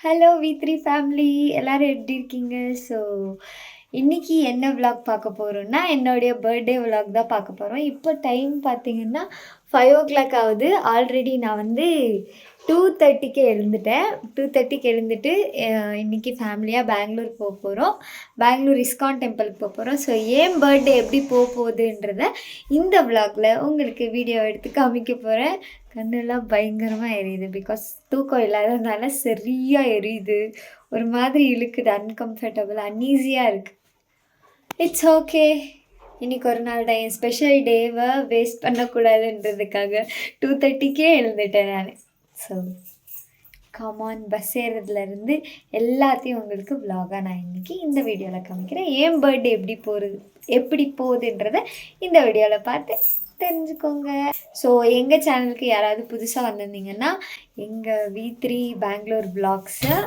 Hello வி3 family எல்லாரும் எப்படி இருக்கீங்க? ஸோ இன்னைக்கு என்ன vlog பார்க்க போகிறோம்னா என்னுடைய பர்த்டே vlog தான் பார்க்க போகிறோம். இப்போ டைம் பார்த்தீங்கன்னா 5 o'clock ஆகுது. ஆல்ரெடி நான் வந்து 2:30க்கு எழுந்துட்டேன். 2:30க்கு எழுந்துட்டு இன்றைக்கி ஃபேமிலியாக பெங்களூர் போக போகிறோம். பெங்களூர் இஸ்கான் டெம்பிளுக்கு போக போகிறோம். ஸோ ஏன் பர்த்டே எப்படி போக போகுதுன்றத இந்த vlogல உங்களுக்கு வீடியோ எடுத்து காமிக்க போகிறேன். கண்ணெல்லாம் பயங்கரமாக எரியுது. பிகாஸ் தூக்கம் இல்லாததுனால சரியாக எரியுது. ஒரு மாதிரி இழுக்குது, அன்கம்ஃபர்டபுள், அன்ஈஸியாக இருக்குது. It's okay. இன்றைக்கி ஒரு நாள் தான், என் ஸ்பெஷல் டேவை வேஸ்ட் பண்ணக்கூடாதுன்றதுக்காக 2:30க்கே எழுந்துட்டேன் நான். ஸோ கமான், பஸ் ஏறதுலேருந்து எல்லாத்தையும் உங்களுக்கு vlog-ஆ நான் இன்றைக்கி இந்த வீடியோவில் காமிக்கிறேன். ஏன் பர்த்டே எப்படி போகுதுன்றதை இந்த வீடியோவில் பார்த்து தெரிஞ்சுக்கோங்க. ஸோ எங்கள் சேனலுக்கு யாராவது புதுசாக வந்திருந்தீங்கன்னா எங்கள் வி3 பெங்களூர் vlogs-ஐ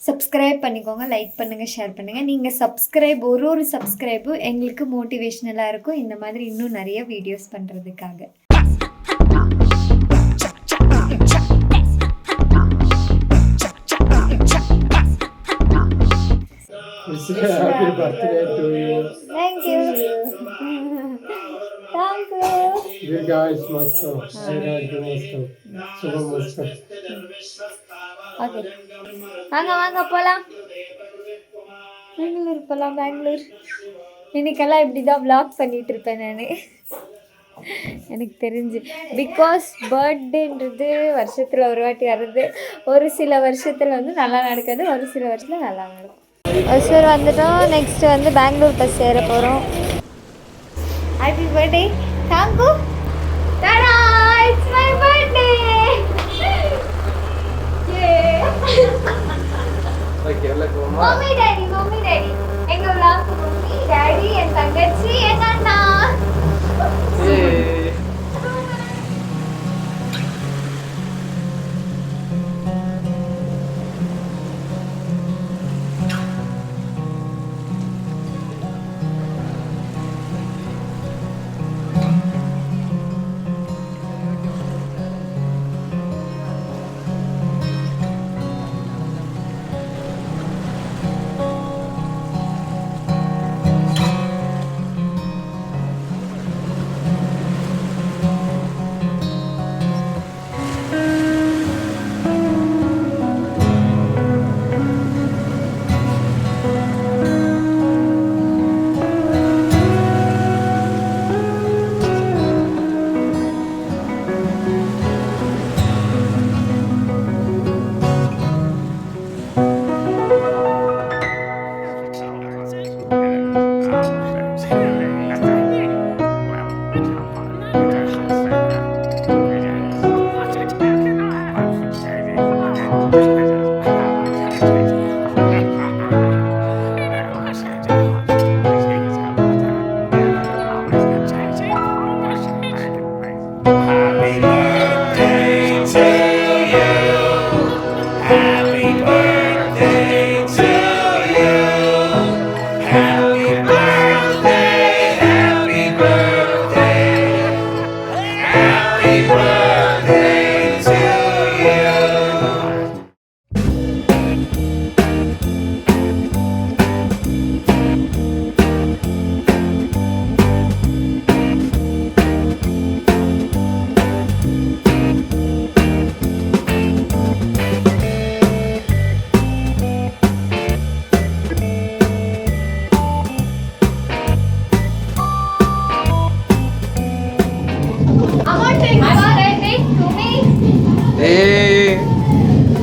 சப்ஸ்கிரைப் பண்ணிக்கோங்க, லைக் பண்ணுங்கள், ஷேர் பண்ணுங்கள். நீங்கள் ஒரு சப்ஸ்கிரைபும் எங்களுக்கு மோட்டிவேஷ்னலாக இருக்கும் இந்த மாதிரி இன்னும் நிறைய வீடியோஸ் பண்ணுறதுக்காக. Happy birthday to you. Thank you. Thank you. Guys, master. Master. Super master. Okay. வாங்க போகலாம். பெங்களூர் போகலாம். பெங்களூர் இன்னைக்கெல்லாம் இப்படி தான் vlog பண்ணிகிட்டு இருப்பேன் நான், எனக்கு தெரிஞ்சு. பிகாஸ் பர்த்டேன்றது வருஷத்தில் ஒரு வாட்டி வர்றது. ஒரு சில வருஷத்தில் வந்து நல்லா நடக்காது, ஒரு சில வருஷத்தில் நல்லா நடக்கும். ஒசூர் வந்துட்டோம். நெக்ஸ்ட் வந்து பெங்களூர் பஸ் ஏற போகிறோம். ஹாப்பி பர்த்டே தாங்கு. Tata, it's my birthday. Mummy daddy எங்க vlog மம்மி டாடி, என் தங்கச்சி, எங்க அண்ணா.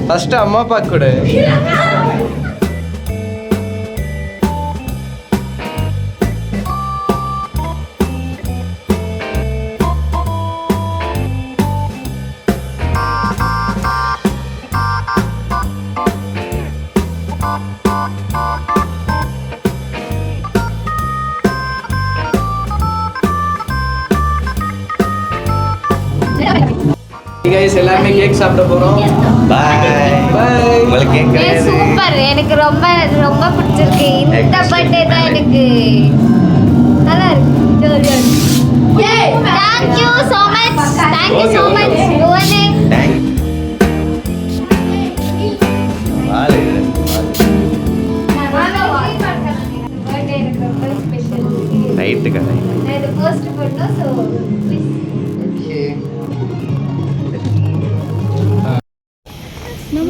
ஃபர்ஸ்ட் அம்மா அப்பா கூட गाइस எல்லாரும் கேக் சாப்பிட போறோம். Bye bye. உங்களுக்கு கேக் கிடையாது. சூப்பர், எனக்கு ரொம்ப ரொம்ப பிடிச்சிருக்கு. இந்த பர்த்டே தான் எனக்கு நல்லா இருக்கு. Thank you so much. Thank you so much. Thank you. கதை. நான் இதை போஸ்ட் பண்ணோம். ஸோ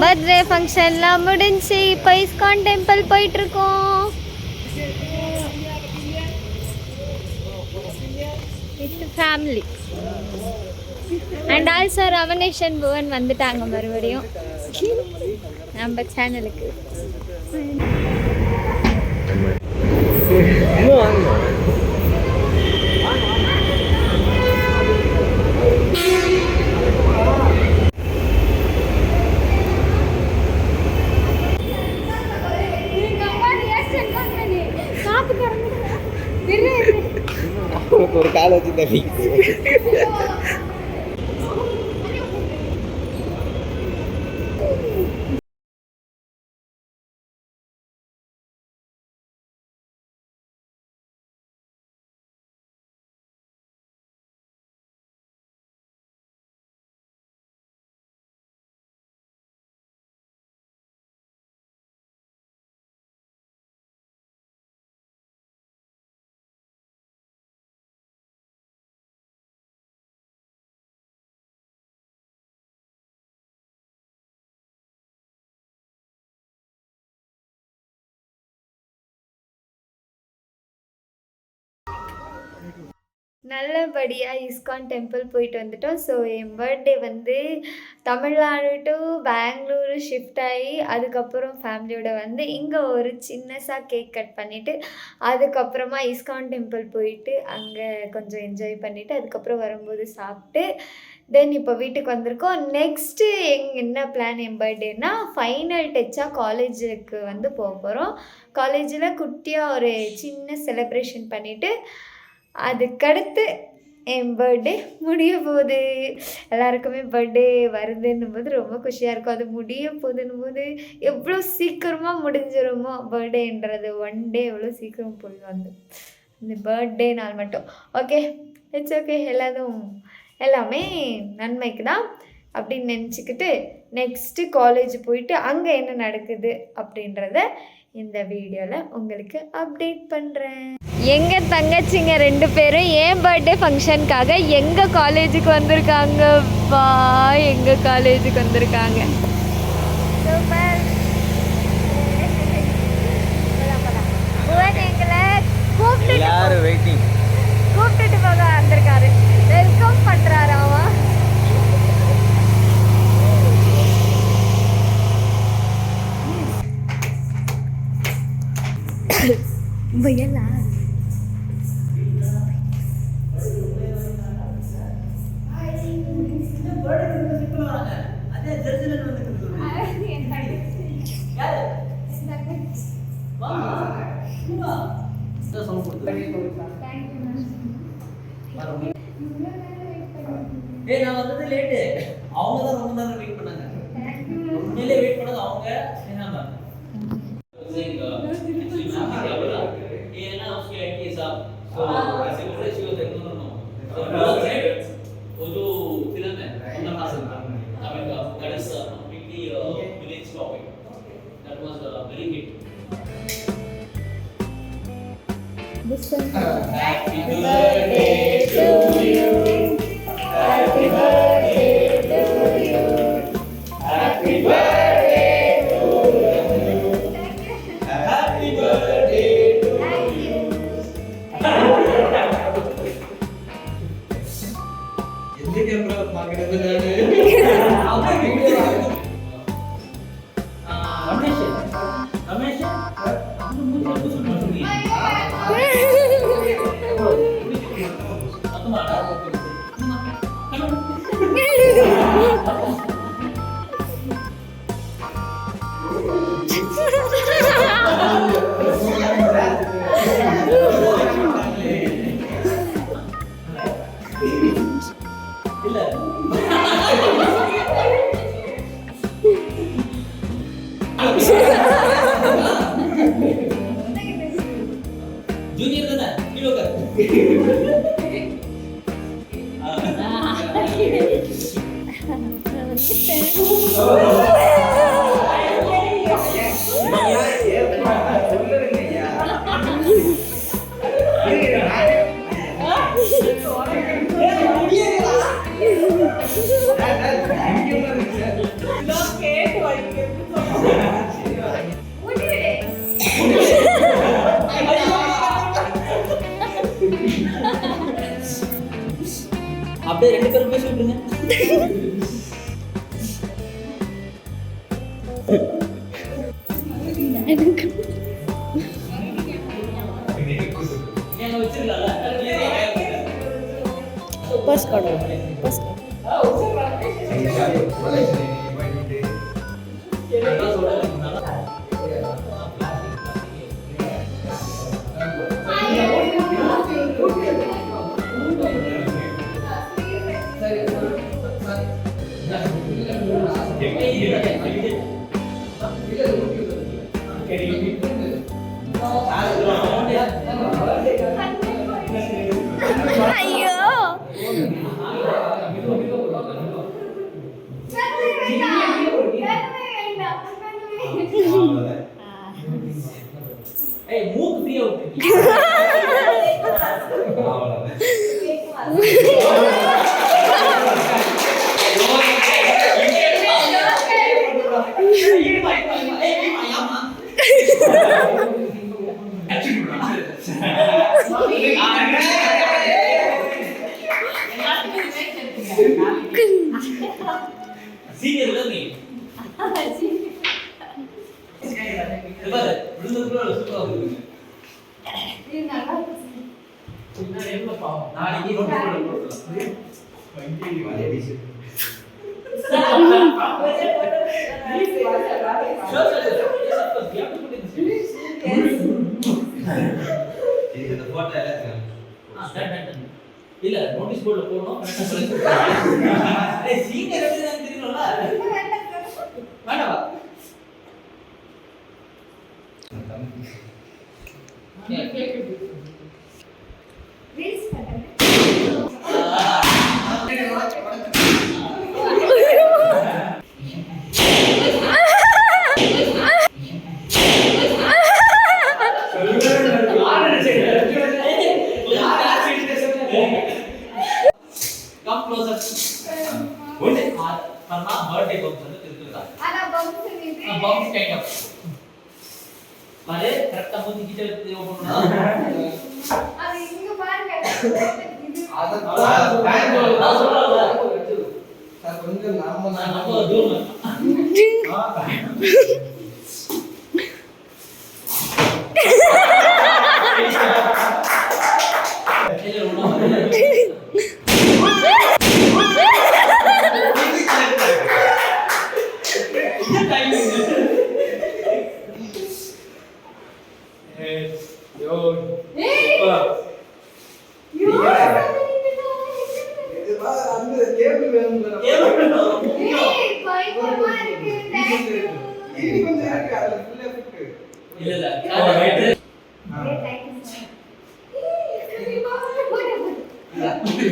பர்த்டே ஃபங்க்ஷன்லாம் முடிஞ்சு இப்போ இஸ்கான் டெம்பிள் போயிட்டுருக்கோம் with family. And also Ramaneshan Bhuvan வந்துட்டாங்க மறுபடியும் நம்ம சேனலுக்கு. ஒரு கால வச்சு தண்ணி நல்லபடியாக இஸ்கான் டெம்பிள் போயிட்டு வந்துட்டோம். ஸோ என் பர்த்டே வந்து தமிழ்நாடு டு பெங்களூரு ஷிஃப்ட் ஆகி அதுக்கப்புறம் ஃபேமிலியோட வந்து இங்கே ஒரு சின்னசாக கேக் கட் பண்ணிவிட்டு அதுக்கப்புறமா இஸ்கான் டெம்பிள் போயிட்டு அங்கே கொஞ்சம் என்ஜாய் பண்ணிவிட்டு அதுக்கப்புறம் வரும்போது சாப்பிட்டு தென் இப்போ வீட்டுக்கு வந்திருக்கோம். நெக்ஸ்ட்டு என்ன பிளான் என் பர்த்டேனா ஃபைனல் டச்சாக காலேஜுக்கு வந்து போக போகிறோம். காலேஜில் குட்டியாக ஒரு சின்ன செலிப்ரேஷன் பண்ணிவிட்டு அதுக்கடுத்து என் பர்த்டே முடிய போகுது. எல்லாருக்குமே பர்த்டே வருதுன்னும் போது ரொம்ப குஷியாக இருக்கும். அது முடிய போகுதுன்னும் போது எவ்வளோ சீக்கிரமாக முடிஞ்சிருமோ பர்த்டேன்றது. ஒன் டே எவ்வளோ சீக்கிரம் போய் வந்து இந்த பர்த்டே நாள் மட்டும் ஓகே இட்ஸ் ஓகே, எல்லாமே நன்மைக்கு தான் அப்படின்னு நினச்சிக்கிட்டு நெக்ஸ்ட்டு காலேஜ் போயிட்டு அங்கே என்ன நடக்குது அப்படின்றத இந்த வீடியோவில் உங்களுக்கு அப்டேட் பண்ணுறேன். எங்கள் தங்கச்சிங்க 2 பேரும் என் பர்த்டே ஃபங்க்ஷனுக்காக எங்கள் காலேஜுக்கு வந்திருக்காங்க. எங்கள் காலேஜுக்கு வந்திருக்காங்க. சூப்பர். எங்களை கூப்பிட்டுட்டு போக வந்திருக்காரு. வெல்கம் பண்ணுறாரு அவன். பயலா நான் வந்தது லேட்டு. அவங்க தான் ரொம்ப நேரம் வெயிட் பண்ணாங்க. உண்மையிலே வெயிட் பண்ணது அவங்க Sneha ma'am. Happy birthday to you. Happy birthday to you. Happy birthday to you. Happy birthday to you. எந்த கேமரா பார்க்கறது நானு ரமேஷ் ஜூனியர் தானே கீழே உட்காரு. அப்படியே 2 பேரும் பேசி விட்டுருங்க. ஏங்க வச்சிருக்கலாம்ல? பஸ் கார்டு பஸ் ஐயோ ஏய் மூக்கு ஃப்ரீயா விட்டு. சீனியர்ல நீ பாரு விழுந்துக்குள்ள சூப்பரா இருக்கு. பின்னாடி என்ன பாவம் நாளைக்கு நோட் போடலாம். இல்ல நோட்டீஸ் போர்டுல போடணும். சீனியர் எப்படி தெரியணும்ல வேண்டாம். Come closer. Good. Karna birthday bumps anu tilukka. ana bumps ni Bumps kind of. Mare correct ah mundi kita open அது இங்க பாருங்க அது கொஞ்சம் நம்ம தூரம்.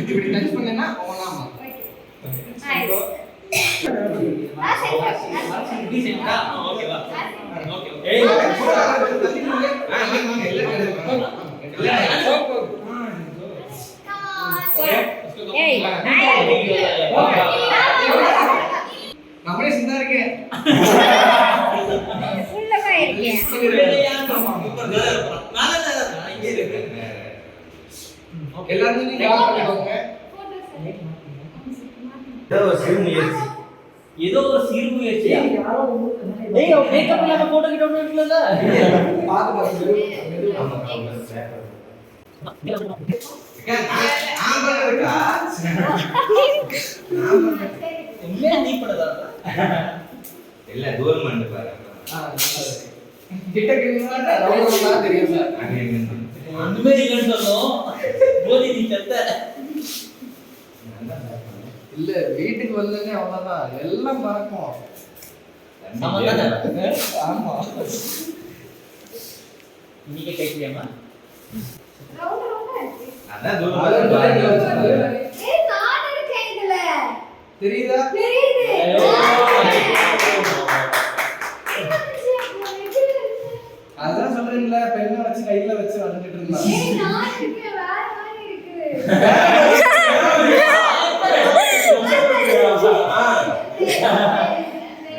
இப்படி டச் பண்ணேன்னா ஓனாமா நம்மளே சிந்தா இருக்கேன் உள்ளமா இருக்கேன் எல்லாரும் நீங்க கால் பண்ணிக்கோங்க. ஏதோ ஒரு சிறு முயற்சியா? ஏய் மேக்கப் இல்லாம போட்டோ கிட்ட ஒண்ணு இருக்குல்ல? பாத்து நான் பண்ணதுக்கா உண்மையா நீ பண்ணதா? இல்ல தூரம் பண்ணு பாரு. கிட்ட கிட்ட ரவுண்டா தெரியும் சார். ஒண்ணுமே இல்லைன்னு சொன்னோம். போதி நீ செத்த. இல்ல வீட்டுக்கு வந்தனே அவ்வளவுதான் எல்லாம் மறக்கும். சமந்தானே? ஆமா. இன்னைக்கு கேட்கலையாமா? அதான் தூரம் ஏய் நான் இருக்கேன் இதுல தெரியுதா? தெரியுது அதான் சொல்றீங்களா பெண்ணை வச்சு கையில வச்சு வளர்ந்துட்டு இருந்தா. ஏய் நான் இருக்கேன் வேற மாதிரி இருக்கு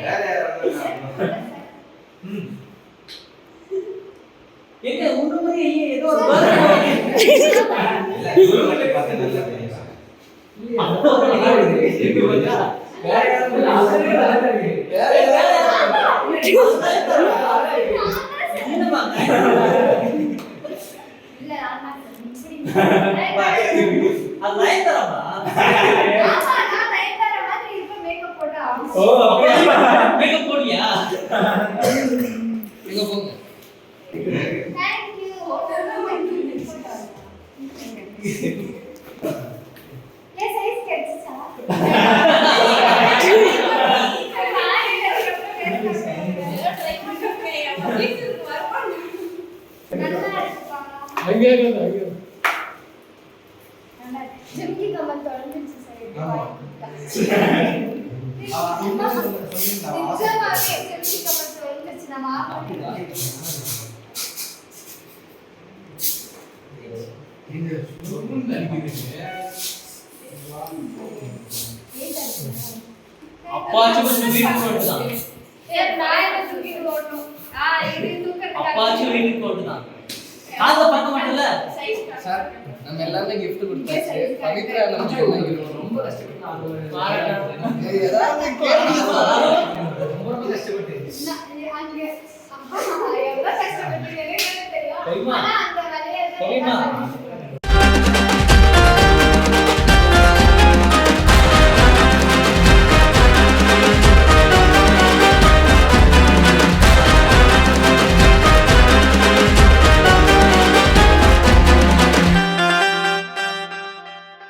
வேற யாரும் எங்க உங்க மாதிரி ஏதோ ஒரு பர்த்டே வேற யாரும் இல்ல, அதுவே நல்லா இருக்கு. வேற என்னமா இல்ல ஆமா இப்படி அது லைன் தரமா ஆமா நான் நயன்தார மாதிரி இப்ப மேக்கப் போட்டா ஓ, அப்படியா? மேக்கப் போடியா இங்க போங்க. Thank you. Yes, I sketch sa. அங்கே இருக்கு, அங்கே இருக்கு. ஜிம்கி கமல் தொடர்ந்துச்சு சார். ஆமா. நிஜமாவே ஜிம்கி கமல் தொடர்ந்துச்சு நான் மாட்டேன். இங்க சுருன்னு அடிக்குதுங்க. அப்பாச்சி கொஞ்சம் வீட்டுக்கு போட்டுதான் அப்பாச்சி வீட்டுக்கு போட்டுதான் காதுல பறக்க மாட்டல சார், நம்ம எல்லாருமே gift கொடுத்தாச்சு. பவித்ரா நமக்கு என்ன gift? ரொம்ப கஷ்டப்பட்டு ஏதாவது கேளுங்க. ரொம்ப கஷ்டப்பட்டு. தெரியுமா? தெரியுமா?